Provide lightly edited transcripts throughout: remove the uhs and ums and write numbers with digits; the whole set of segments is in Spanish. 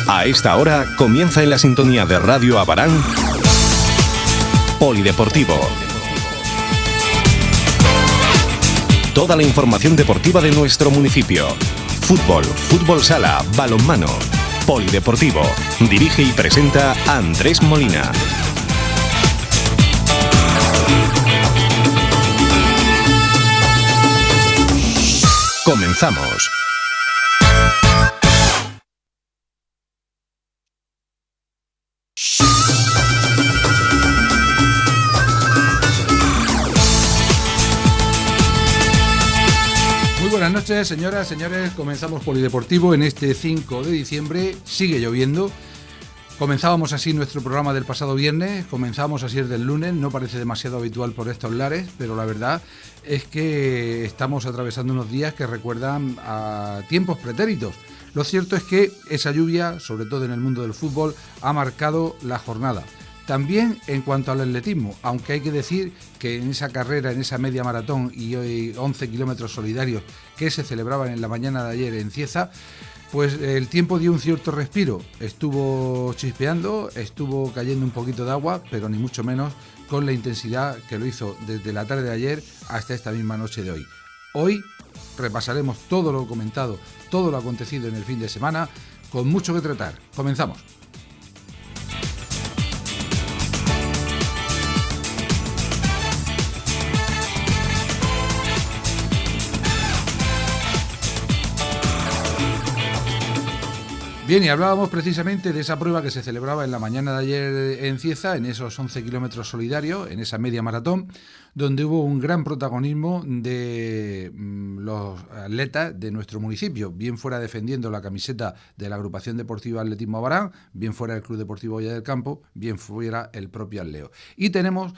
A esta hora comienza en la sintonía de Radio Abarán Polideportivo. Toda la información deportiva de nuestro municipio. Fútbol, fútbol sala, balonmano. Polideportivo. Dirige y presenta Andrés Molina. Comenzamos. Muy buenas noches, señoras, señores. Comenzamos Polideportivo en este 5 de diciembre. Sigue lloviendo. Comenzábamos así nuestro programa del pasado viernes, comenzamos así el del lunes, no parece demasiado habitual por estos lares, pero la verdad es que estamos atravesando unos días que recuerdan a tiempos pretéritos. Lo cierto es que esa lluvia, sobre todo en el mundo del fútbol, ha marcado la jornada. También en cuanto al atletismo, aunque hay que decir que en esa carrera, en esa media maratón y hoy 11 kilómetros solidarios que se celebraban en la mañana de ayer en Cieza, pues el tiempo dio un cierto respiro, estuvo chispeando, estuvo cayendo un poquito de agua, pero ni mucho menos con la intensidad que lo hizo desde la tarde de ayer hasta esta misma noche de hoy. Hoy repasaremos todo lo comentado, todo lo acontecido en el fin de semana, con mucho que tratar. Comenzamos. Bien, y hablábamos precisamente de esa prueba que se celebraba en la mañana de ayer en Cieza, en esos 11 kilómetros solidarios, en esa media maratón, donde hubo un gran protagonismo de los atletas de nuestro municipio, bien fuera defendiendo la camiseta de la Agrupación Deportiva Atletismo Abarán, bien fuera el Club Deportivo Valle del Campo, bien fuera el propio Atleo. Y tenemos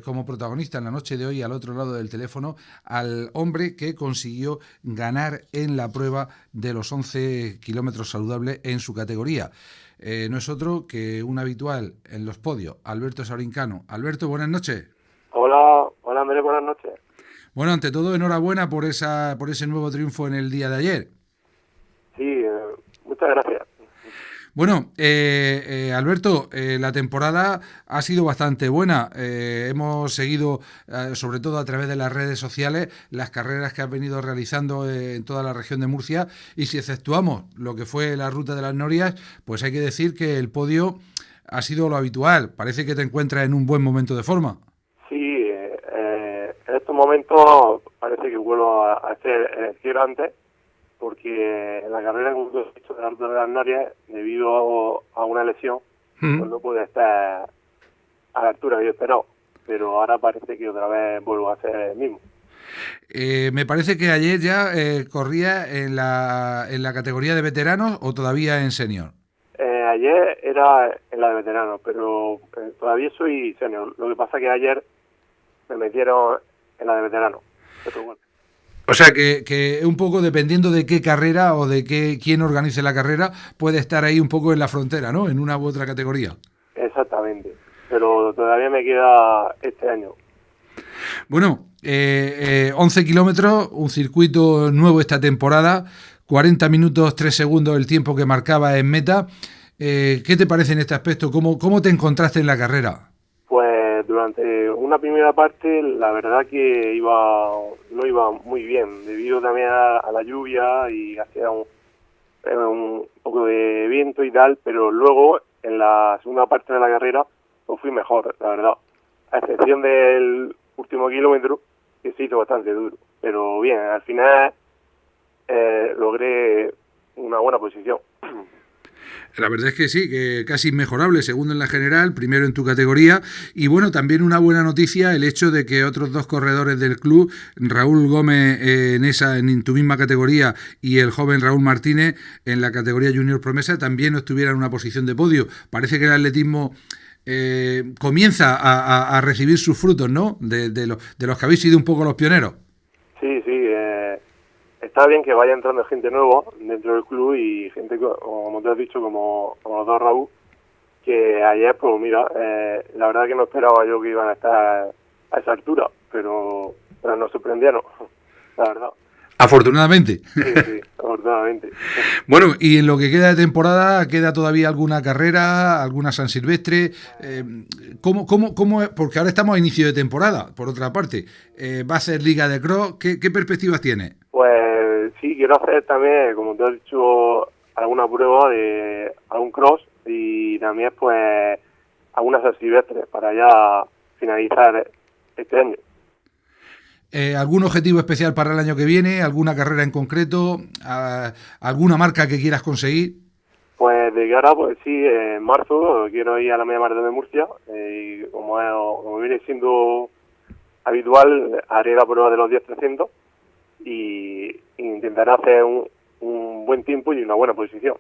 como protagonista en la noche de hoy, al otro lado del teléfono, al hombre que consiguió ganar en la prueba de los 11 kilómetros saludables en su categoría. No es otro que un habitual en los podios, Alberto Saurincano. Alberto, buenas noches. Hola Andrés, buenas noches. Bueno, ante todo, enhorabuena por ese nuevo triunfo en el día de ayer. Sí, muchas gracias. Bueno, Alberto, la temporada ha sido bastante buena. Hemos seguido, sobre todo a través de las redes sociales, las carreras que has venido realizando en toda la región de Murcia. Y si exceptuamos lo que fue la ruta de las Norias, pues hay que decir que el podio ha sido lo habitual. Parece que te encuentras en un buen momento de forma. Sí, en estos momentos parece que vuelvo a ser el que era antes, porque en la carrera, como tú has dicho, de la ruta de las Norias, debido a una lesión, pues no pude estar a la altura que yo esperaba, pero ahora parece que otra vez vuelvo a ser el mismo. Me parece que ayer ya corría en la categoría de veteranos o todavía en senior. Ayer era en la de veteranos, pero todavía soy senior. Lo que pasa es que ayer me metieron en la de veteranos. Pero bueno. O sea que un poco dependiendo de qué carrera o de quién organice la carrera, puede estar ahí un poco en la frontera, ¿no? En una u otra categoría. Exactamente, pero todavía me queda este año. Bueno, 11 kilómetros, un circuito nuevo esta temporada, 40 minutos 3 segundos el tiempo que marcaba en meta. ¿Qué te parece en este aspecto? ¿Cómo te encontraste en la carrera? Pues durante una primera parte la verdad que no iba muy bien, debido también a la lluvia y hacía un poco de viento y tal, pero luego en la segunda parte de la carrera pues fui mejor, la verdad, a excepción del último kilómetro, que se hizo bastante duro, pero bien, al final logré una buena posición. La verdad es que sí, que casi inmejorable, segundo en la general, primero en tu categoría, y bueno, también una buena noticia el hecho de que otros dos corredores del club, Raúl Gómez en tu misma categoría y el joven Raúl Martínez en la categoría Junior Promesa también estuvieran en una posición de podio. Parece que el atletismo comienza a recibir sus frutos, ¿no? De los que habéis sido un poco los pioneros. Sí, está bien que vaya entrando gente nueva dentro del club y gente, como te has dicho, como los dos Raúl, que ayer, pues mira, la verdad que no esperaba yo que iban a estar a esa altura, pero nos sorprendieron, la verdad. Afortunadamente. Sí, afortunadamente. Bueno, y en lo que queda de temporada, ¿queda todavía alguna carrera, alguna San Silvestre? ¿Cómo es? Porque ahora estamos a inicio de temporada, por otra parte. ¿Va a ser Liga de Cross? ¿Qué perspectivas tiene? Pues sí, quiero hacer también, como te he dicho, alguna prueba de algún cross y también pues algunas San Silvestres para ya finalizar este año. ¿Algún objetivo especial para el año que viene? ¿Alguna carrera en concreto? ¿Alguna marca que quieras conseguir? Pues de cara, pues sí, en marzo quiero ir a la media maratón de Murcia y como viene siendo habitual, haré la prueba de los 10-300 y intentaré hacer un buen tiempo y una buena posición.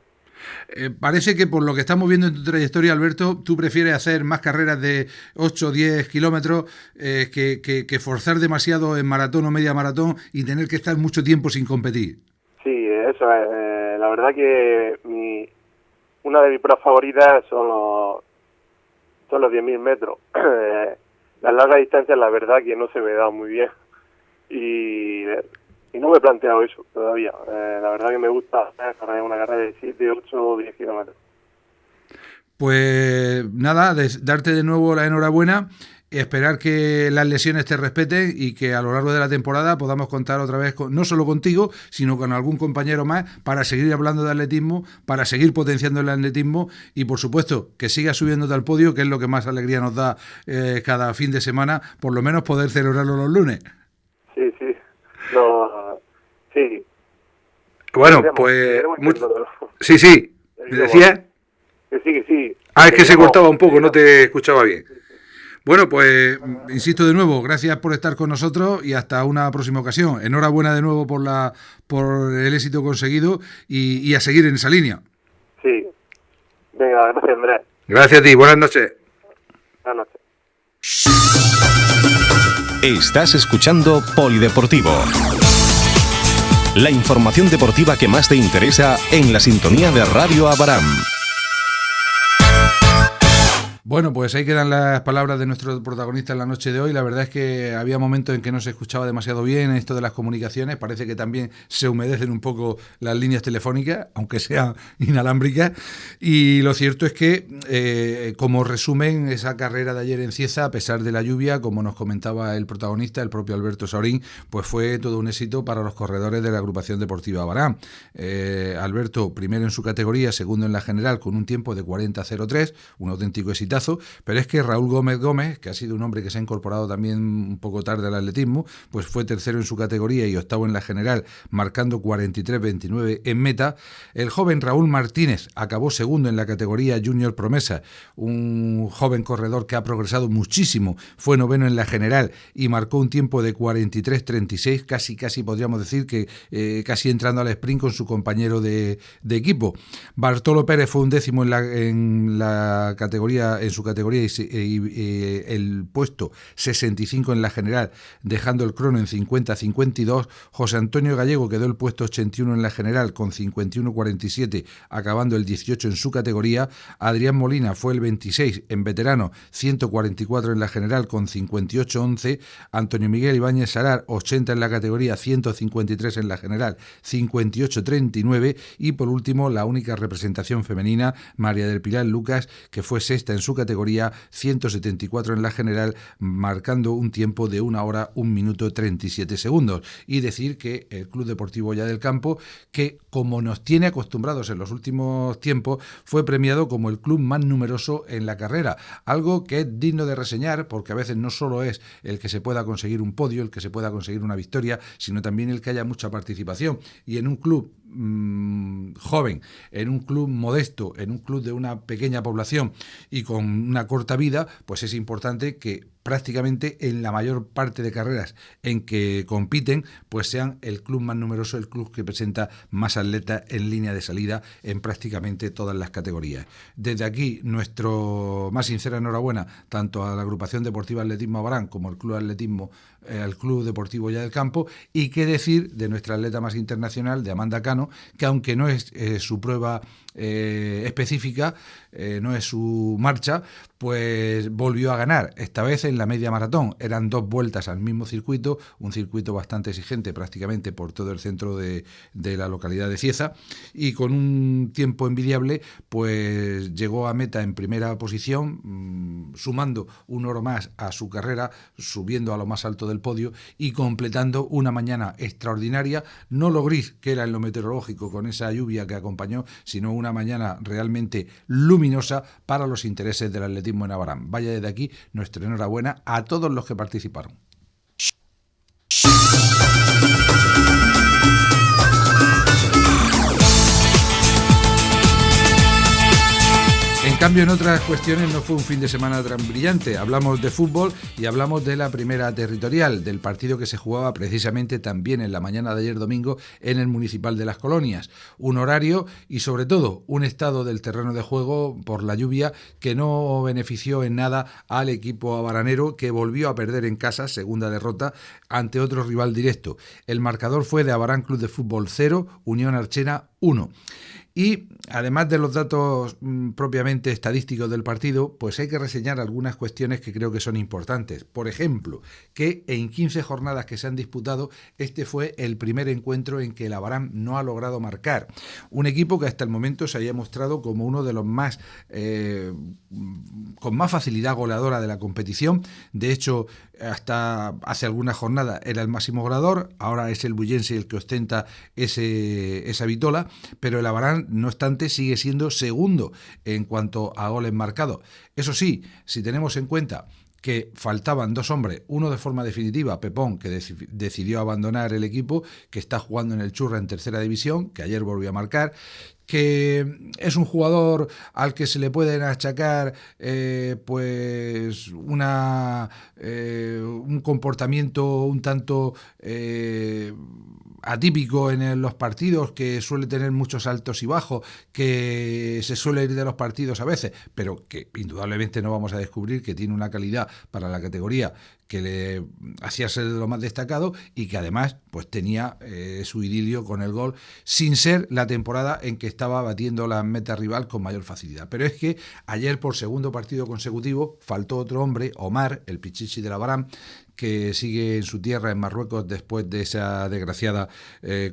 Parece que por lo que estamos viendo en tu trayectoria, Alberto, tú prefieres hacer más carreras de 8 o 10 kilómetros que forzar demasiado en maratón o media maratón y tener que estar mucho tiempo sin competir. Sí, eso es. La verdad que una de mis pruebas favoritas son los 10.000 metros. Las largas distancias, la verdad que no se me da muy bien. Y no me he planteado eso todavía. La verdad que me gusta hacer una carrera de 7, 8 o 10 kilómetros. Pues nada, darte de nuevo la enhorabuena, esperar que las lesiones te respeten y que a lo largo de la temporada podamos contar otra vez, no solo contigo, sino con algún compañero más para seguir hablando de atletismo, para seguir potenciando el atletismo y por supuesto que sigas subiéndote al podio, que es lo que más alegría nos da cada fin de semana, por lo menos poder celebrarlo los lunes. Sí, sí. No, sí. Bueno, pues... Sí, ¿me decías? Que sí. Es que se cortaba un poco, no te escuchaba bien. Bueno, pues insisto de nuevo, gracias por estar con nosotros y hasta una próxima ocasión. Enhorabuena de nuevo por el éxito conseguido y a seguir en esa línea. Sí. Venga, gracias, Andrés. Gracias a ti, buenas noches. Buenas noches. Estás escuchando Polideportivo. La información deportiva que más te interesa en la sintonía de Radio Abaram. Bueno, pues ahí quedan las palabras de nuestro protagonista en la noche de hoy. La verdad es que había momentos en que no se escuchaba demasiado bien esto de las comunicaciones. Parece que también se humedecen un poco las líneas telefónicas, aunque sean inalámbricas. Y lo cierto es que, como resumen, esa carrera de ayer en Cieza, a pesar de la lluvia, como nos comentaba el protagonista, el propio Alberto Saurín, pues fue todo un éxito para los corredores de la agrupación deportiva Abaram. Alberto, primero en su categoría, segundo en la general, con un tiempo de 40.03, un auténtico éxito. Pero es que Raúl Gómez, que ha sido un hombre que se ha incorporado también un poco tarde al atletismo, pues fue tercero en su categoría y octavo en la general, marcando 43.29 en meta. El joven Raúl Martínez acabó segundo en la categoría Junior Promesa, un joven corredor que ha progresado muchísimo, fue noveno en la general y marcó un tiempo de 43.36, casi podríamos decir que casi entrando al sprint con su compañero de equipo. Bartolo Pérez fue un décimo en su categoría y el puesto 65 en la general, dejando el crono en 50.52. José Antonio Gallego quedó el puesto 81 en la general con 51.47, acabando el 18 en su categoría. Adrián Molina fue el 26 en veterano, 144 en la general con 58.11. Antonio Miguel Ibáñez Sarar, 80 en la categoría, 153 en la general, 58.39. Y por último, la única representación femenina, María del Pilar Lucas, que fue sexta en su categoría, 174 en la general, marcando un tiempo de 1 hora, 1 minuto 37 segundos. Y decir que el Club Deportivo Ya del Campo, que como nos tiene acostumbrados en los últimos tiempos, fue premiado como el club más numeroso en la carrera. Algo que es digno de reseñar, porque a veces no solo es el que se pueda conseguir un podio, el que se pueda conseguir una victoria, sino también el que haya mucha participación. Y en un club joven, en un club modesto, en un club de una pequeña población y con una corta vida, pues es importante que prácticamente en la mayor parte de carreras en que compiten, pues sean el club más numeroso, el club que presenta más atletas en línea de salida en prácticamente todas las categorías. Desde aquí, nuestro más sincera enhorabuena tanto a la agrupación deportiva Atletismo Abaram como al Club Deportivo Ya del Campo, y qué decir de nuestra atleta más internacional, de Amanda Cano, que aunque no es su prueba específica, no es su marcha, pues volvió a ganar, esta vez en la media maratón. Eran 2 vueltas al mismo circuito, un circuito bastante exigente prácticamente por todo el centro de la localidad de Cieza, y con un tiempo envidiable pues llegó a meta en primera posición, sumando un oro más a su carrera, subiendo a lo más alto del podio y completando una mañana extraordinaria, no lo gris que era en lo meteorológico con esa lluvia que acompañó, sino una mañana realmente luminosa para los intereses del atletismo en Abarán. Vaya desde aquí nuestra enhorabuena a todos los que participaron. En cambio, en otras cuestiones no fue un fin de semana tan brillante. Hablamos de fútbol y hablamos de la primera territorial, del partido que se jugaba precisamente también en la mañana de ayer domingo en el Municipal de Las Colonias. Un horario y sobre todo un estado del terreno de juego por la lluvia que no benefició en nada al equipo abaranero, que volvió a perder en casa, segunda derrota, ante otro rival directo. El marcador fue de Abarán Club de Fútbol 0, Unión Archena 1. Y además de los datos propiamente estadísticos del partido, pues hay que reseñar algunas cuestiones que creo que son importantes. Por ejemplo, que en 15 jornadas que se han disputado, este fue el primer encuentro en que el Abarán no ha logrado marcar. Un equipo que hasta el momento se haya mostrado como uno de los más con más facilidad goleadora de la competición. De hecho, hasta hace algunas jornadas era el máximo goleador, ahora es el bullense el que ostenta esa vitola, pero el Abarán, no obstante, sigue siendo segundo en cuanto a goles marcados. Eso sí, si tenemos en cuenta que faltaban 2 hombres, uno de forma definitiva, Pepón, que decidió abandonar el equipo, que está jugando en el Churra en tercera división, que ayer volvió a marcar, que es un jugador al que se le pueden achacar pues un comportamiento un tanto atípico en los partidos, que suele tener muchos altos y bajos, que se suele ir de los partidos a veces, pero que indudablemente no vamos a descubrir que tiene una calidad para la categoría que le hacía ser de lo más destacado y que además pues tenía su idilio con el gol, sin ser la temporada en que estaba batiendo la meta rival con mayor facilidad. Pero es que ayer, por segundo partido consecutivo, faltó otro hombre, Omar, el pichichi del Abarán, que sigue en su tierra, en Marruecos, después de esa desgraciada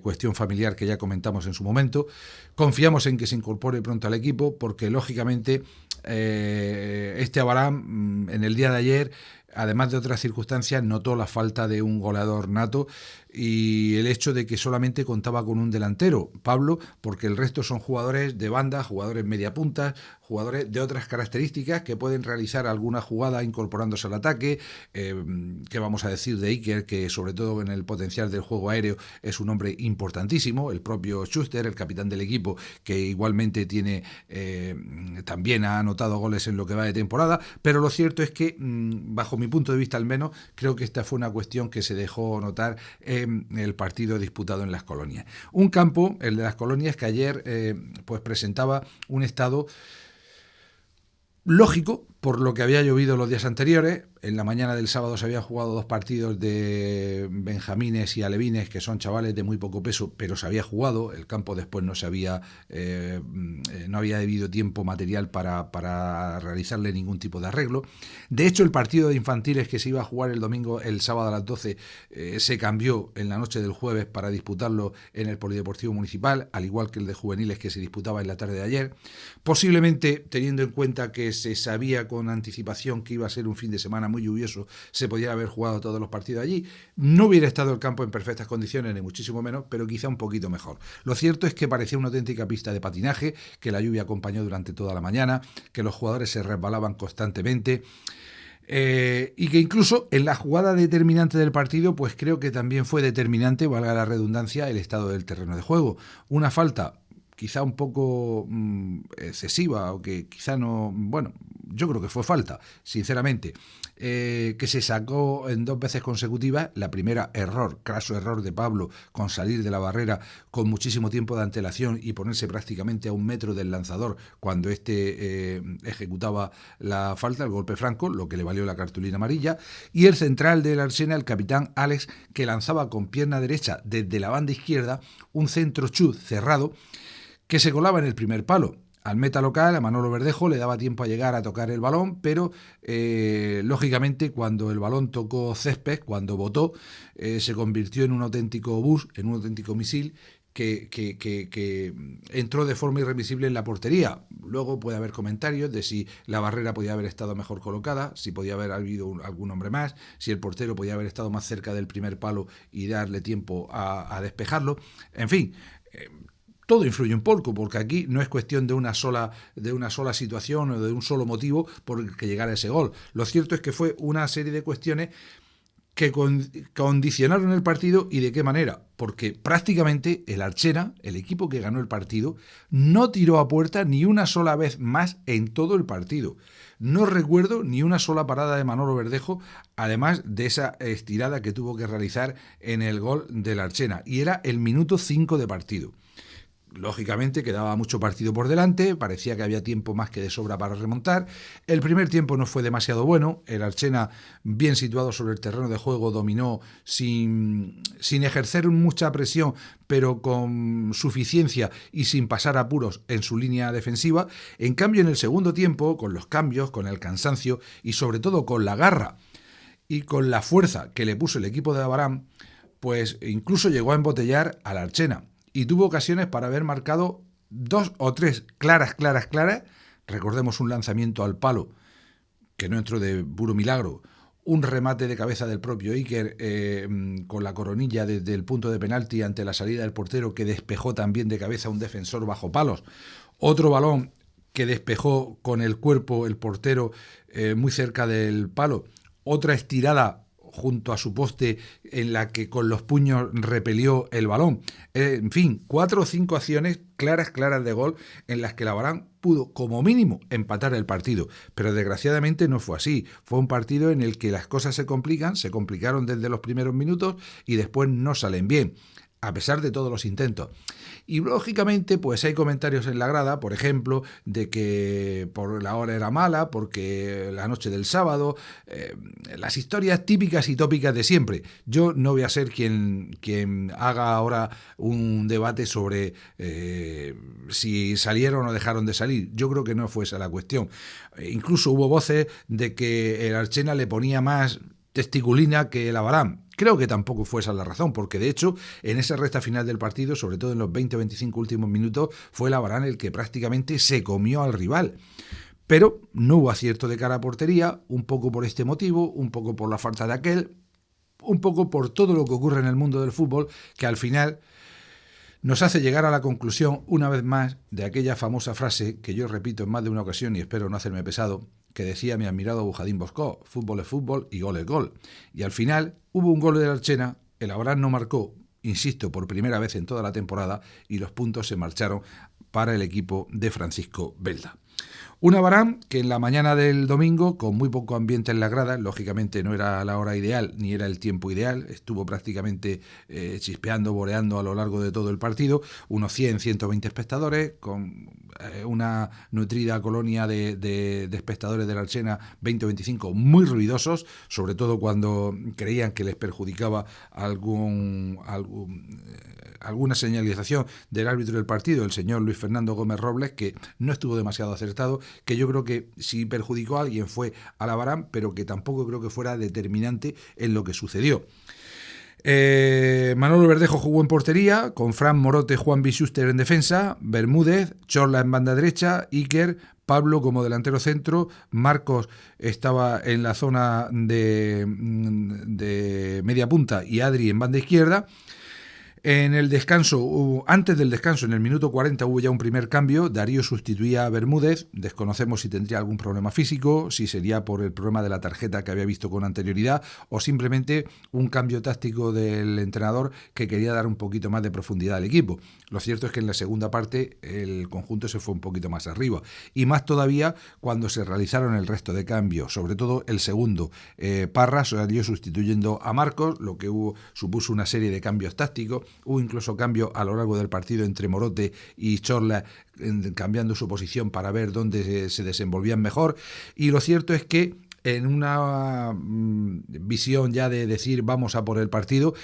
cuestión familiar que ya comentamos en su momento. Confiamos en que se incorpore pronto al equipo, porque lógicamente este Abarán en el día de ayer, además de otras circunstancias, notó la falta de un goleador nato y el hecho de que solamente contaba con un delantero, Pablo, porque el resto son jugadores de banda, jugadores media punta, jugadores de otras características que pueden realizar alguna jugada incorporándose al ataque, que vamos a decir de Iker, que sobre todo en el potencial del juego aéreo es un hombre importantísimo, el propio Schuster, el capitán del equipo, que igualmente tiene también ha anotado goles en lo que va de temporada, pero lo cierto es que, bajo mi punto de vista al menos, creo que esta fue una cuestión que se dejó notar en el partido disputado en Las Colonias. Un campo, el de Las Colonias, que ayer pues presentaba un estado lógico por lo que había llovido los días anteriores. En la mañana del sábado se habían jugado 2 partidos de benjamines y alevines, que son chavales de muy poco peso, pero se había jugado. El campo después no había debido tiempo material para realizarle ningún tipo de arreglo. De hecho, el partido de infantiles que se iba a jugar el sábado a las 12 se cambió en la noche del jueves para disputarlo en el Polideportivo Municipal, al igual que el de juveniles que se disputaba en la tarde de ayer. Posiblemente, teniendo en cuenta que se sabía con anticipación que iba a ser un fin de semana muy lluvioso, se podía haber jugado todos los partidos allí. No hubiera estado el campo en perfectas condiciones, ni muchísimo menos, pero quizá un poquito mejor. Lo cierto es que parecía una auténtica pista de patinaje, que la lluvia acompañó durante toda la mañana, que los jugadores se resbalaban constantemente, y que incluso en la jugada determinante del partido, pues creo que también fue determinante, valga la redundancia, el estado del terreno de juego. Una falta quizá un poco excesiva, o que quizá no, bueno, yo creo que fue falta, sinceramente, que se sacó en 2 veces consecutivas. La primera, craso error de Pablo, con salir de la barrera con muchísimo tiempo de antelación y ponerse prácticamente a 1 metro del lanzador cuando ejecutaba la falta, el golpe franco, lo que le valió la cartulina amarilla. Y el central del Arsenal, el capitán Alex, que lanzaba con pierna derecha desde la banda izquierda un centro chut cerrado que se colaba en el primer palo. al meta local, a Manolo Verdejo, le daba tiempo a llegar a tocar el balón, pero lógicamente cuando el balón tocó césped, cuando botó, se convirtió en un auténtico bus, en un auténtico misil que entró de forma irreversible en la portería. Luego puede haber comentarios de si la barrera podía haber estado mejor colocada, si podía haber habido algún hombre más, si el portero podía haber estado más cerca del primer palo y darle tiempo a despejarlo. En fin, todo influye un poco, porque aquí no es cuestión de una sola situación o de un solo motivo por el que llegara ese gol. Lo cierto es que fue una serie de cuestiones que condicionaron el partido. ¿Y de qué manera? Porque prácticamente el Archena, el equipo que ganó el partido, no tiró a puerta ni una sola vez más en todo el partido. No recuerdo ni una sola parada de Manolo Verdejo, además de esa estirada que tuvo que realizar en el gol del Archena. Y era el minuto 5 de partido. Lógicamente quedaba mucho partido por delante, parecía que había tiempo más que de sobra para remontar. El primer tiempo no fue demasiado bueno, el Archena, bien situado sobre el terreno de juego, dominó sin ejercer mucha presión, pero con suficiencia y sin pasar apuros en su línea defensiva. En cambio, en el segundo tiempo, con los cambios, con el cansancio y sobre todo con la garra y con la fuerza que le puso el equipo de Abarán, pues incluso llegó a embotellar al Archena. Y tuvo ocasiones para haber marcado 2 o 3 claras. Recordemos un lanzamiento al palo, que no entró de puro milagro, un remate de cabeza del propio Iker con la coronilla desde el punto de penalti ante la salida del portero, que despejó también de cabeza a un defensor bajo palos, otro balón que despejó con el cuerpo el portero muy cerca del palo, otra estirada junto a su poste en la que con los puños repelió el balón. En fin, 4 o 5 acciones claras de gol en las que el Abarán pudo como mínimo empatar el partido, pero desgraciadamente no fue así. Fue un partido en el que las cosas se complicaron desde los primeros minutos y después no salen bien, a pesar de todos los intentos. Y lógicamente pues hay comentarios en la grada, por ejemplo, de que por la hora era mala, porque la noche del sábado, las historias típicas y tópicas de siempre. Yo no voy a ser quien haga ahora un debate sobre si salieron o dejaron de salir. Yo creo que no fue esa la cuestión. Incluso hubo voces de que el Archena le ponía más testiculina que el Abarán. Creo que tampoco fue esa la razón, porque de hecho en esa recta final del partido, sobre todo en los 20-25 últimos minutos, fue el Abarán el que prácticamente se comió al rival. Pero no hubo acierto de cara a portería, un poco por este motivo, un poco por la falta de aquel, un poco por todo lo que ocurre en el mundo del fútbol, que al final nos hace llegar a la conclusión, una vez más, de aquella famosa frase que yo repito en más de una ocasión y espero no hacerme pesado, que decía mi admirado Bujadín Bosco: fútbol es fútbol y gol es gol. Y al final hubo un gol del Archena, el Abarán no marcó, insisto, por primera vez en toda la temporada, y los puntos se marcharon para el equipo de Francisco Belda. Un Abarán que en la mañana del domingo, con muy poco ambiente en la grada, lógicamente no era la hora ideal ni era el tiempo ideal, estuvo prácticamente chispeando, boreando a lo largo de todo el partido, unos 100-120 espectadores, con una nutrida colonia de espectadores del Archena, 20-25, muy ruidosos, sobre todo cuando creían que les perjudicaba alguna señalización del árbitro del partido, el señor Luis Fernando Gómez Robles, que no estuvo demasiado acertado, que yo creo que si perjudicó a alguien fue al Abarán, pero que tampoco creo que fuera determinante en lo que sucedió. Manolo Verdejo jugó en portería, con Fran Morote, Juan Bischuster en defensa, Bermúdez, Chorla en banda derecha, Iker, Pablo como delantero centro, Marcos estaba en la zona de media punta y Adri en banda izquierda. En el descanso, antes del descanso, en el minuto 40 hubo ya un primer cambio. Darío sustituía a Bermúdez. Desconocemos si tendría algún problema físico, si sería por el problema de la tarjeta que había visto con anterioridad o simplemente un cambio táctico del entrenador que quería dar un poquito más de profundidad al equipo. Lo cierto es que en la segunda parte el conjunto se fue un poquito más arriba y más todavía cuando se realizaron el resto de cambios, sobre todo el segundo. Parra salió sustituyendo a Marcos, lo que supuso una serie de cambios tácticos. Hubo incluso cambio a lo largo del partido entre Morote y Chorla, cambiando su posición para ver dónde se desenvolvían mejor. Y lo cierto es que en una visión ya de decir vamos a por el partido.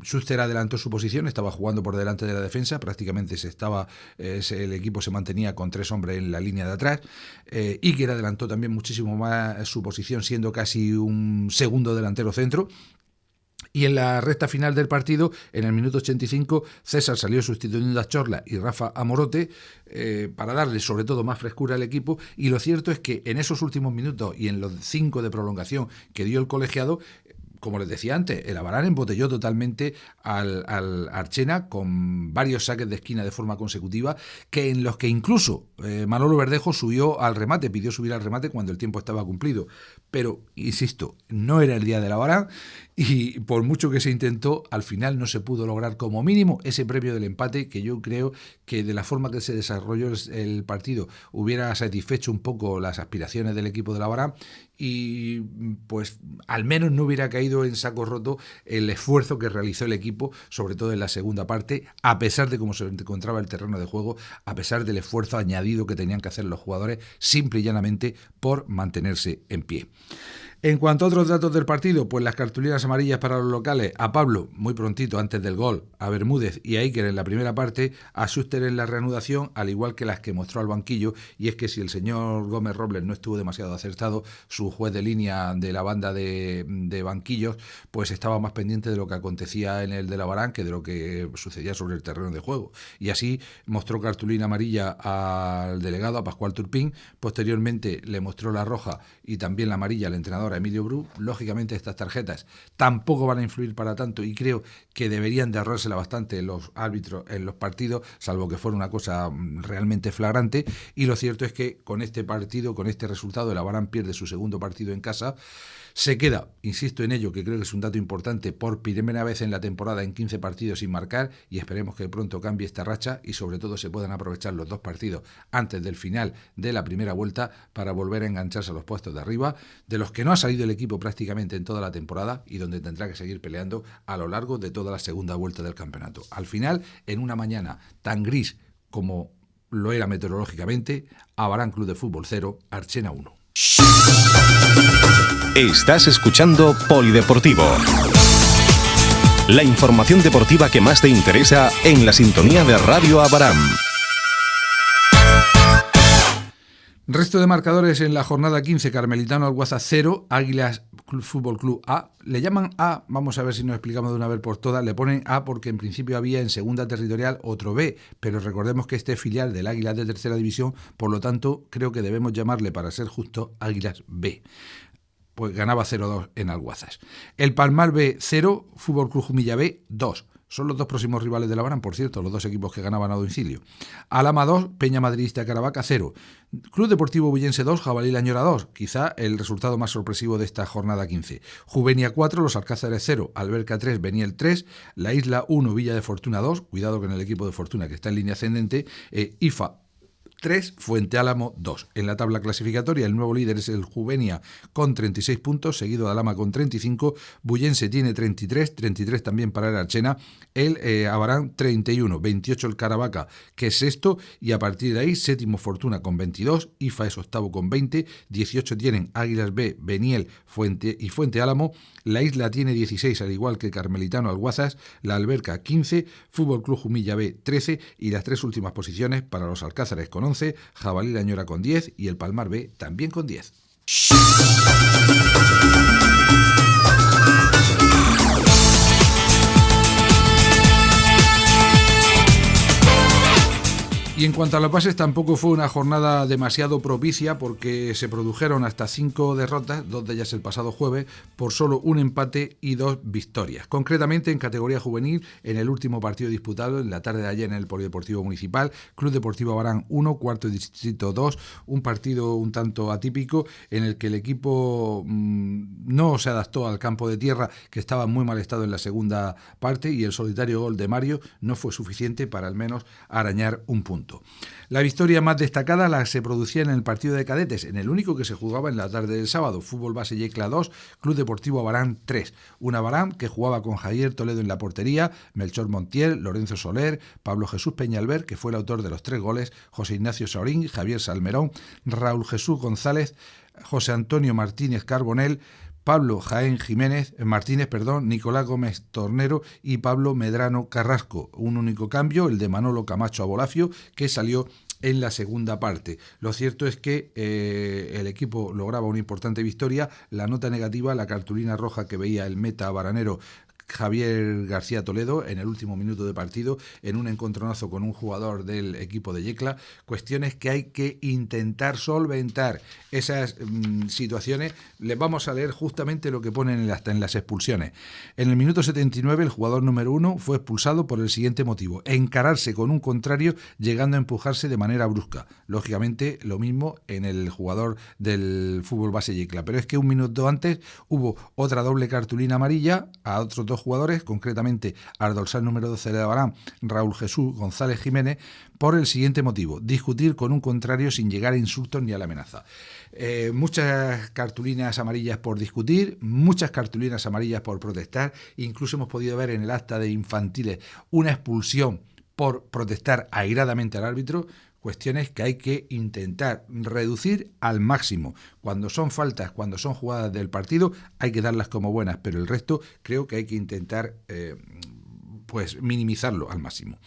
Schuster adelantó su posición, estaba jugando por delante de la defensa, prácticamente el equipo se mantenía con 3 hombres en la línea de atrás. Iker adelantó también muchísimo más su posición, siendo casi un segundo delantero centro. Y en la recta final del partido, en el minuto 85, César salió sustituyendo a Chorla y Rafa a Morote para darle sobre todo más frescura al equipo. Y lo cierto es que en esos últimos minutos y en los 5 de prolongación que dio el colegiado, como les decía antes, el Abarán embotelló totalmente al Archena con varios saques de esquina de forma consecutiva, en los que incluso Manolo Verdejo subió al remate, pidió subir al remate cuando el tiempo estaba cumplido. Pero, insisto, no era el día del Abarán y por mucho que se intentó, al final no se pudo lograr como mínimo ese premio del empate, que yo creo que de la forma que se desarrolló el partido hubiera satisfecho un poco las aspiraciones del equipo del Abarán y pues al menos no hubiera caído en saco roto el esfuerzo que realizó el equipo, sobre todo en la segunda parte, a pesar de cómo se encontraba el terreno de juego, a pesar del esfuerzo añadido que tenían que hacer los jugadores, simple y llanamente por mantenerse en pie. En cuanto a otros datos del partido, pues las cartulinas amarillas para los locales, a Pablo muy prontito antes del gol, a Bermúdez y a Iker en la primera parte, a Schuster en la reanudación, al igual que las que mostró al banquillo, y es que si el señor Gómez Robles no estuvo demasiado acertado, su juez de línea de la banda de banquillos, pues estaba más pendiente de lo que acontecía en el de la Abarán que de lo que sucedía sobre el terreno de juego. Y así mostró cartulina amarilla al delegado, a Pascual Turpín, posteriormente le mostró la roja y también la amarilla al entrenador Emilio Bru. Lógicamente estas tarjetas tampoco van a influir para tanto y creo que deberían de ahorrársela bastante los árbitros en los partidos, salvo que fuera una cosa realmente flagrante. Y lo cierto es que con este partido, con este resultado, el Abarán pierde su segundo partido en casa. Se queda, insisto en ello, que creo que es un dato importante, por primera vez en la temporada en 15 partidos sin marcar, y esperemos que pronto cambie esta racha y sobre todo se puedan aprovechar los 2 partidos antes del final de la primera vuelta para volver a engancharse a los puestos de arriba, de los que no ha salido el equipo prácticamente en toda la temporada y donde tendrá que seguir peleando a lo largo de toda la segunda vuelta del campeonato. Al final, en una mañana tan gris como lo era meteorológicamente, Abarán Club de Fútbol 0, Archena 1. Estás escuchando Polideportivo. La información deportiva que más te interesa en la sintonía de Radio Abarán. Resto de marcadores en la jornada 15, Carmelitano Alguaza 0, Águilas Fútbol Club A. Le llaman A, vamos a ver si nos explicamos de una vez por todas, le ponen A porque en principio había en segunda territorial otro B, pero recordemos que este es filial del Águilas de tercera división, por lo tanto creo que debemos llamarle, para ser justo, Águilas B. Pues ganaba 0-2 en Alguazas. El Palmar B 0, Fútbol Club Jumilla B 2. Son los 2 próximos rivales de la Abarán, por cierto, los 2 equipos que ganaban a domicilio. Alhama 2, Peña Madridista Caravaca 0. Club Deportivo Bullense 2, Jabalí La Ñora 2. Quizá el resultado más sorpresivo de esta jornada 15. Juvenia 4, Los Alcázares 0, Alberca 3, Beniel 3. La Isla 1, Villa de Fortuna 2. Cuidado con el equipo de Fortuna que está en línea ascendente. IFA 3, Fuente Álamo 2. En la tabla clasificatoria el nuevo líder es el Juvenia con 36 puntos, seguido de Alhama con 35, Bullense tiene 33 también para el Archena, el Abarán 31, 28 el Caravaca que es sexto y a partir de ahí séptimo Fortuna con 22, IFA es octavo con 20, 18 tienen Águilas B, Beniel y Fuente Álamo, la Isla tiene 16 al igual que Carmelitano Alguazas, la Alberca 15, Fútbol Club Jumilla B 13 y las 3 últimas posiciones para los Alcázares con 11, Jabalí La Ñora con 10 y el Palmar B también con 10. Y en cuanto a los pases, tampoco fue una jornada demasiado propicia porque se produjeron hasta 5 derrotas, 2 de ellas el pasado jueves, por solo un empate y 2 victorias. Concretamente en categoría juvenil, en el último partido disputado en la tarde de ayer en el Polideportivo Municipal, Club Deportivo Abarán 1, Cuarto Distrito 2, un partido un tanto atípico en el que el equipo no se adaptó al campo de tierra, que estaba en muy mal estado en la segunda parte, y el solitario gol de Mario no fue suficiente para al menos arañar un punto. punto. La victoria más destacada la se producía en el partido de cadetes, en el único que se jugaba en la tarde del sábado. Fútbol Base Yecla 2, Club Deportivo Abarán 3. Un Abarán que jugaba con Javier Toledo en la portería, Melchor Montiel, Lorenzo Soler, Pablo Jesús Peñalver, que fue el autor de los 3 goles, José Ignacio Saurín, Javier Salmerón, Raúl Jesús González, José Antonio Martínez Carbonell, Pablo Jaén Jiménez, Nicolás Gómez Tornero y Pablo Medrano Carrasco. Un único cambio, el de Manolo Camacho Abolafio, que salió en la segunda parte. Lo cierto es que el equipo lograba una importante victoria. La nota negativa, la cartulina roja que veía el meta baranero Javier García Toledo en el último minuto de partido, en un encontronazo con un jugador del equipo de Yecla. Cuestiones que hay que intentar solventar. Esas situaciones, les vamos a leer justamente lo que ponen hasta en las expulsiones. En el minuto 79 el jugador número 1 fue expulsado por el siguiente motivo: encararse con un contrario llegando a empujarse de manera brusca. Lógicamente lo mismo en el jugador del Fútbol Base Yecla, pero es que un minuto antes hubo otra doble cartulina amarilla a otros 2 jugadores, concretamente al dorsal número 12 de Abarán, Raúl Jesús González Jiménez, por el siguiente motivo: discutir con un contrario sin llegar a insultos ni a la amenaza. Muchas cartulinas amarillas por discutir, muchas cartulinas amarillas por protestar, incluso hemos podido ver en el acta de infantiles una expulsión por protestar airadamente al árbitro. Cuestiones que hay que intentar reducir al máximo. Cuando son faltas, cuando son jugadas del partido, hay que darlas como buenas, pero el resto creo que hay que intentar minimizarlo al máximo.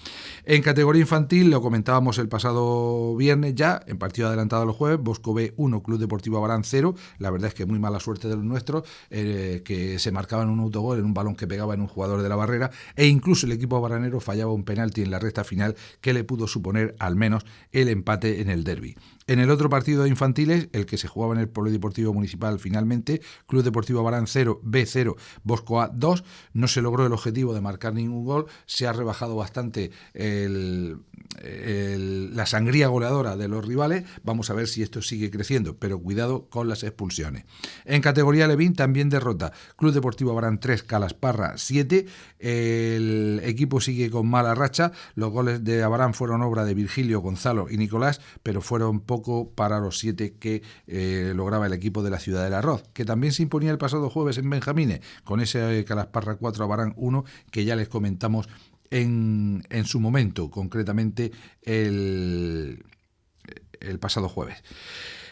En categoría infantil, lo comentábamos el pasado viernes ya, en partido adelantado a los jueves, Bosco B 1, Club Deportivo Abarán 0. La verdad es que muy mala suerte de los nuestros, que se marcaban un autogol en un balón que pegaba en un jugador de la barrera, e incluso el equipo abaranero fallaba un penalti en la recta final que le pudo suponer al menos el empate en el derbi. En el otro partido de infantiles, el que se jugaba en el Polideportivo Municipal finalmente, Club Deportivo Abarán 0, B 0, Bosco A 2, no se logró el objetivo de marcar ningún gol. Se ha rebajado bastante la sangría goleadora de los rivales. Vamos a ver si esto sigue creciendo, pero cuidado con las expulsiones. En categoría Levín también derrota. Club Deportivo Abarán 3, Calasparra 7. El equipo sigue con mala racha. Los goles de Abarán fueron obra de Virgilio, Gonzalo y Nicolás, pero fueron poco para los 7 que lograba el equipo de la Ciudad del Arroz, que también se imponía el pasado jueves en Benjamines, con ese Calasparra 4, Abarán 1, que ya les comentamos en su momento, concretamente el pasado jueves.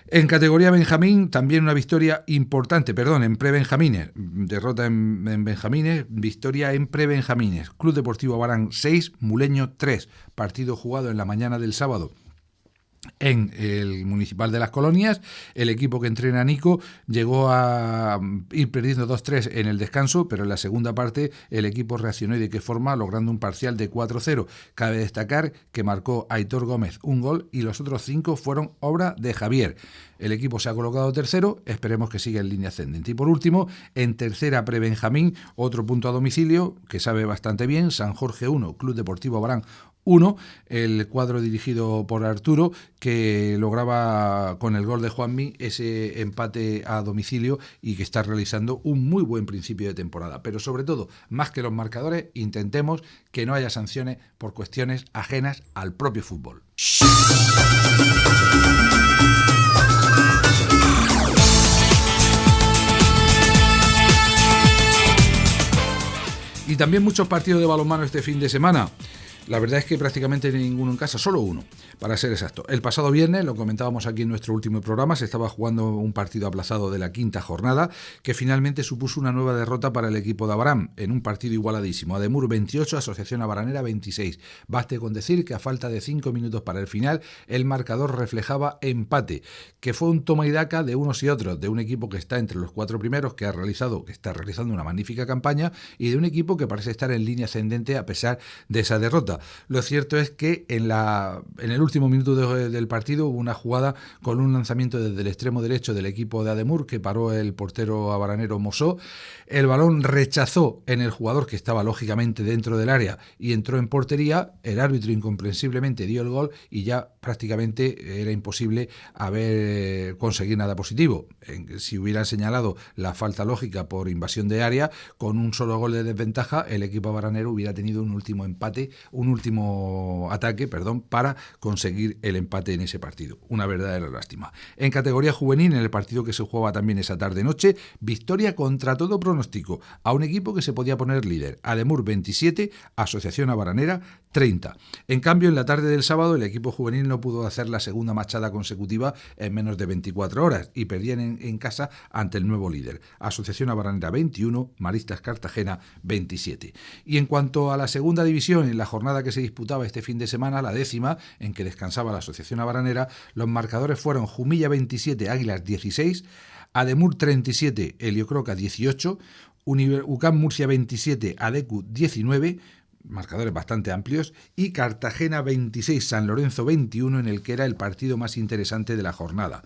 En categoría Benjamín, también una victoria importante, en pre-Benjamines, derrota en Benjamines, victoria en pre-Benjamines. Club Deportivo Abarán 6, Muleño 3, partido jugado en la mañana del sábado en el Municipal de las Colonias. El equipo que entrena a Nico llegó a ir perdiendo 2-3 en el descanso, pero en la segunda parte el equipo reaccionó, y de qué forma, logrando un parcial de 4-0. Cabe destacar que marcó Aitor Gómez un gol y los otros 5 fueron obra de Javier. El equipo se ha colocado tercero, esperemos que siga en línea ascendente. Y por último, en tercera pre-Benjamín, otro punto a domicilio que sabe bastante bien: San Jorge 1, Club Deportivo Abarán 1, el cuadro dirigido por Arturo, que lograba con el gol de Juanmi ese empate a domicilio y que está realizando un muy buen principio de temporada. Pero sobre todo, más que los marcadores, intentemos que no haya sanciones por cuestiones ajenas al propio fútbol. Y también muchos partidos de balonmano este fin de semana. La verdad es que prácticamente ninguno en casa, solo uno, para ser exacto. El pasado viernes, lo comentábamos aquí en nuestro último programa, se estaba jugando un partido aplazado de la quinta jornada, que finalmente supuso una nueva derrota para el equipo de Abarán, en un partido igualadísimo. Ademur 28, Asociación Abaranera 26. Baste con decir que a falta de 5 minutos para el final, el marcador reflejaba empate, que fue un toma y daca de unos y otros, de un equipo que está entre los 4 primeros, que está realizando una magnífica campaña, y de un equipo que parece estar en línea ascendente a pesar de esa derrota. Lo cierto es que en el último minuto del partido hubo una jugada con un lanzamiento desde el extremo derecho del equipo de Ademur que paró el portero abaranero Mosó. El balón rechazó en el jugador, que estaba lógicamente dentro del área, y entró en portería. El árbitro incomprensiblemente dio el gol y ya prácticamente era imposible conseguir nada positivo. Si hubieran señalado la falta lógica por invasión de área, con un solo gol de desventaja, el equipo abaranero hubiera tenido un último empate, un un último ataque, para conseguir el empate en ese partido. Una verdadera lástima. En categoría juvenil, en el partido que se jugaba también esa tarde-noche, victoria contra todo pronóstico a un equipo que se podía poner líder. Ademur 27, Asociación Abaranera 30. En cambio, en la tarde del sábado, el equipo juvenil no pudo hacer la segunda machada consecutiva en menos de 24 horas y perdían en casa ante el nuevo líder. Asociación Abaranera 21, Maristas Cartagena 27. Y en cuanto a la segunda división, en la jornada que se disputaba este fin de semana, la 10ª, en que descansaba la Asociación Abaranera, los marcadores fueron Jumilla 27, Águilas 16, Ademur 37, Heliocroca 18, UCAM Murcia 27, Adecu 19, marcadores bastante amplios, y Cartagena 26, San Lorenzo 21, en el que era el partido más interesante de la jornada.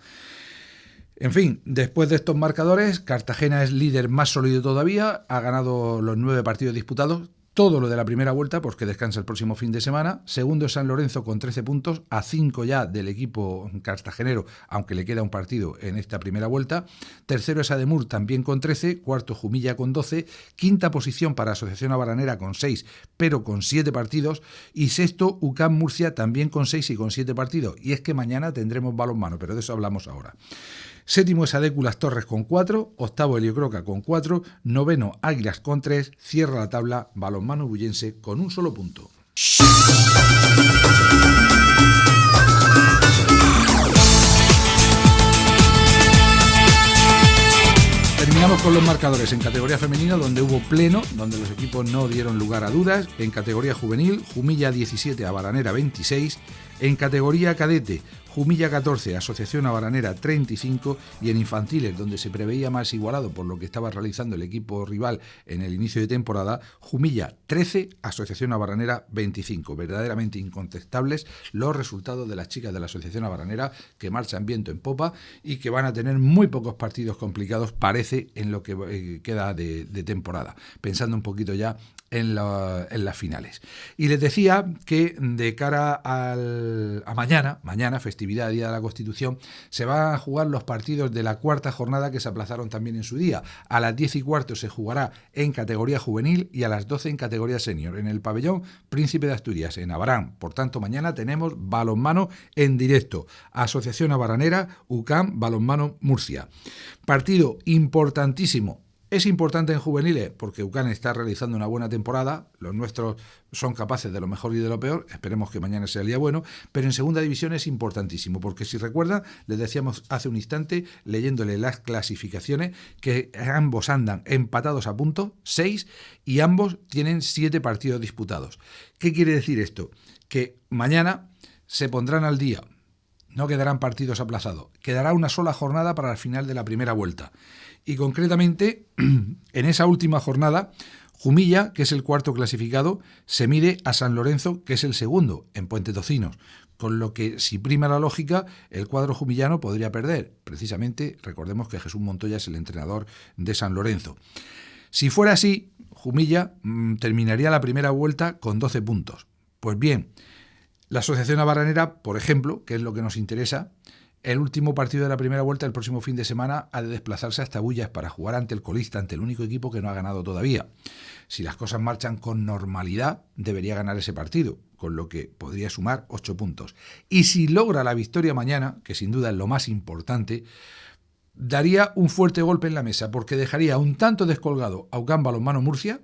En fin, después de estos marcadores, Cartagena es líder más sólido todavía, ha ganado los 9 partidos disputados, todo lo de la primera vuelta, porque descansa el próximo fin de semana. Segundo es San Lorenzo con 13 puntos, a 5 ya del equipo cartagenero, aunque le queda un partido en esta primera vuelta. Tercero es Ademur, también con 13. Cuarto, Jumilla con 12. Quinta posición para Asociación Abaranera con 6, pero con 7 partidos. Y sexto, UCAM Murcia, también con 6 y con 7 partidos. Y es que mañana tendremos balonmano, pero de eso hablamos ahora. Séptimo es Adecu Las Torres con 4, octavo Heliocroca con 4, noveno Águilas con 3, cierra la tabla Balonmano Bullense con un solo punto. Terminamos con los marcadores en categoría femenina, donde hubo pleno, donde los equipos no dieron lugar a dudas. En categoría juvenil, Jumilla 17, Abaranera 26. En categoría cadete, Jumilla 14, Asociación Abaranera 35, y en infantiles, donde se preveía más igualado por lo que estaba realizando el equipo rival en el inicio de temporada, Jumilla 13, Asociación Abaranera 25. Verdaderamente incontestables los resultados de las chicas de la Asociación Abaranera, que marchan viento en popa y que van a tener muy pocos partidos complicados, parece, en lo que queda de temporada, pensando un poquito ya en las finales. Y les decía que de cara a mañana, festividad, Día de la Constitución, se van a jugar los partidos de la cuarta jornada, que se aplazaron también en su día. A las 10:15 se jugará en categoría juvenil y a las 12 en categoría senior, en el pabellón Príncipe de Asturias, en Abarán. Por tanto, mañana tenemos balonmano en directo. Asociación Abaranera, UCAM, Balonmano Murcia. Partido importantísimo. Es importante en juveniles porque UCAM está realizando una buena temporada, los nuestros son capaces de lo mejor y de lo peor, esperemos que mañana sea el día bueno, pero en segunda división es importantísimo, porque si recuerdan, les decíamos hace un instante, leyéndole las clasificaciones, que ambos andan empatados a punto, 6, y ambos tienen 7 partidos disputados. ¿Qué quiere decir esto? Que mañana se pondrán al día, no quedarán partidos aplazados, quedará una sola jornada para el final de la primera vuelta. Y concretamente, en esa última jornada, Jumilla, que es el cuarto clasificado, se mide a San Lorenzo, que es el segundo, en Puente Tocinos, con lo que, si prima la lógica, el cuadro jumillano podría perder. Precisamente, recordemos que Jesús Montoya es el entrenador de San Lorenzo. Si fuera así, Jumilla terminaría la primera vuelta con 12 puntos. Pues bien, la Asociación Abaranera, por ejemplo, que es lo que nos interesa, el último partido de la primera vuelta, el próximo fin de semana, ha de desplazarse hasta Bullas para jugar ante el colista, ante el único equipo que no ha ganado todavía. Si las cosas marchan con normalidad, debería ganar ese partido, con lo que podría sumar 8 puntos. Y si logra la victoria mañana, que sin duda es lo más importante, daría un fuerte golpe en la mesa, porque dejaría un tanto descolgado a UCAM Balonmano Murcia,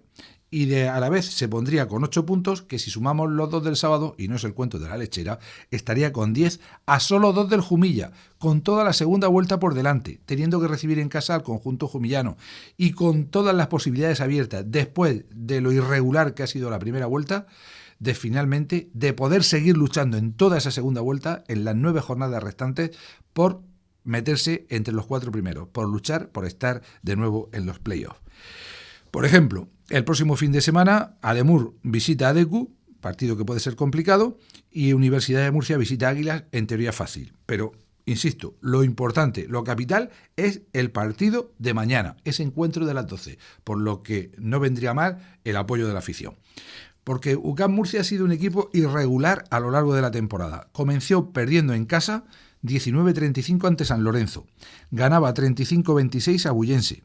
y a la vez se pondría con 8 puntos, que si sumamos los 2 del sábado, y no es el cuento de la lechera, estaría con 10 a solo 2 del Jumilla, con toda la segunda vuelta por delante, teniendo que recibir en casa al conjunto jumillano, y con todas las posibilidades abiertas, después de lo irregular que ha sido la primera vuelta, de finalmente de poder seguir luchando en toda esa segunda vuelta, en las 9 jornadas restantes, por meterse entre los 4 primeros, por luchar, por estar de nuevo en los playoffs. Por ejemplo, el próximo fin de semana, Ademur visita a Adecu, partido que puede ser complicado, y Universidad de Murcia visita a Águilas, en teoría fácil. Pero, insisto, lo importante, lo capital, es el partido de mañana, ese encuentro de las 12, por lo que no vendría mal el apoyo de la afición. Porque UCAM Murcia ha sido un equipo irregular a lo largo de la temporada. Comenzó perdiendo en casa 19-35 ante San Lorenzo. Ganaba 35-26 a Bullense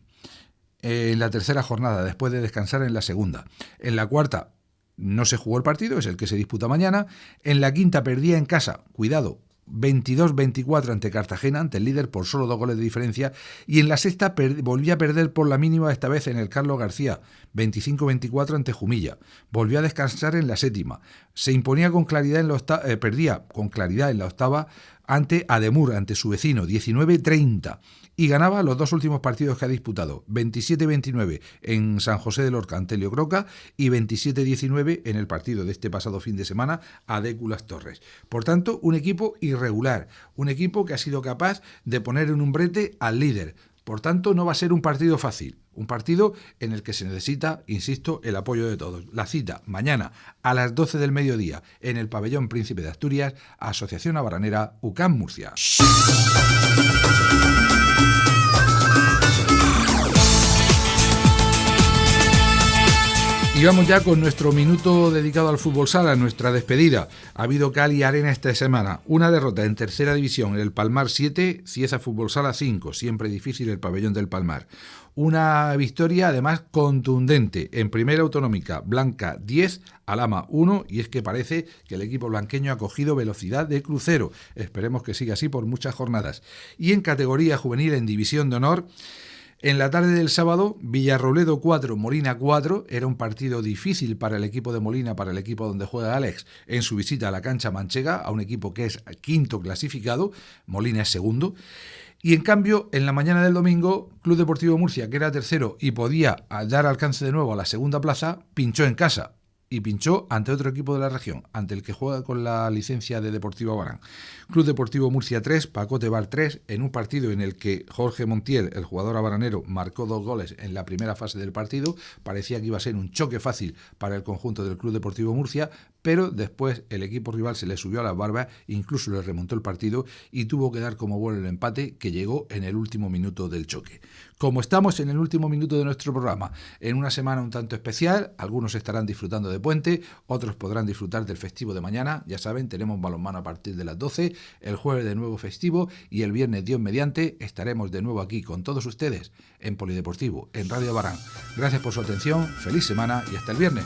en la tercera jornada, después de descansar en la segunda. En la cuarta no se jugó el partido, es el que se disputa mañana. En la quinta perdía en casa, cuidado, 22-24 ante Cartagena, ante el líder por solo 2 goles de diferencia, y en la sexta volvió a perder por la mínima, esta vez en el Carlos García, 25-24 ante Jumilla. Volvió a descansar en la séptima. Se imponía con claridad en la octava, perdía con claridad en la octava ante Ademur, ante su vecino, 19-30. Y ganaba los 2 últimos partidos que ha disputado, 27-29 en San José de Lorca ante Leo Croca y 27-19 en el partido de este pasado fin de semana a Déculas Torres. Por tanto, un equipo irregular, un equipo que ha sido capaz de poner en un brete al líder. Por tanto, no va a ser un partido fácil, un partido en el que se necesita, insisto, el apoyo de todos. La cita mañana a las 12 del mediodía en el Pabellón Príncipe de Asturias, Asociación Abaranera UCAM Murcia. Y vamos ya con nuestro minuto dedicado al fútbol sala, nuestra despedida. Ha habido cal y arena esta semana. Una derrota en tercera división, el Palmar 7, Cieza Fútbol Sala 5. Siempre difícil el pabellón del Palmar. Una victoria además contundente en primera autonómica, Blanca 10, Alhama 1, y es que parece que el equipo blanqueño ha cogido velocidad de crucero. Esperemos que siga así por muchas jornadas. Y en categoría juvenil, en división de honor, en la tarde del sábado, Villarrobledo 4, Molina 4, era un partido difícil para el equipo de Molina, para el equipo donde juega Alex, en su visita a la cancha manchega, a un equipo que es quinto clasificado, Molina es segundo. Y en cambio, en la mañana del domingo, Club Deportivo Murcia, que era tercero y podía dar alcance de nuevo a la segunda plaza, pinchó en casa. Y pinchó ante otro equipo de la región, ante el que juega con la licencia de Deportivo Abarán. Club Deportivo Murcia 3, Pacote Bar 3, en un partido en el que Jorge Montiel, el jugador abaranero, marcó 2 goles en la primera fase del partido. Parecía que iba a ser un choque fácil para el conjunto del Club Deportivo Murcia, pero después el equipo rival se le subió a las barbas, incluso le remontó el partido y tuvo que dar como bueno el empate que llegó en el último minuto del choque. Como estamos en el último minuto de nuestro programa, en una semana un tanto especial, algunos estarán disfrutando de puente, otros podrán disfrutar del festivo de mañana. Ya saben, tenemos balonmano a partir de las 12, el jueves de nuevo festivo y el viernes, Dios mediante, estaremos de nuevo aquí con todos ustedes en Polideportivo, en Radio Abarán. Gracias por su atención, feliz semana y hasta el viernes.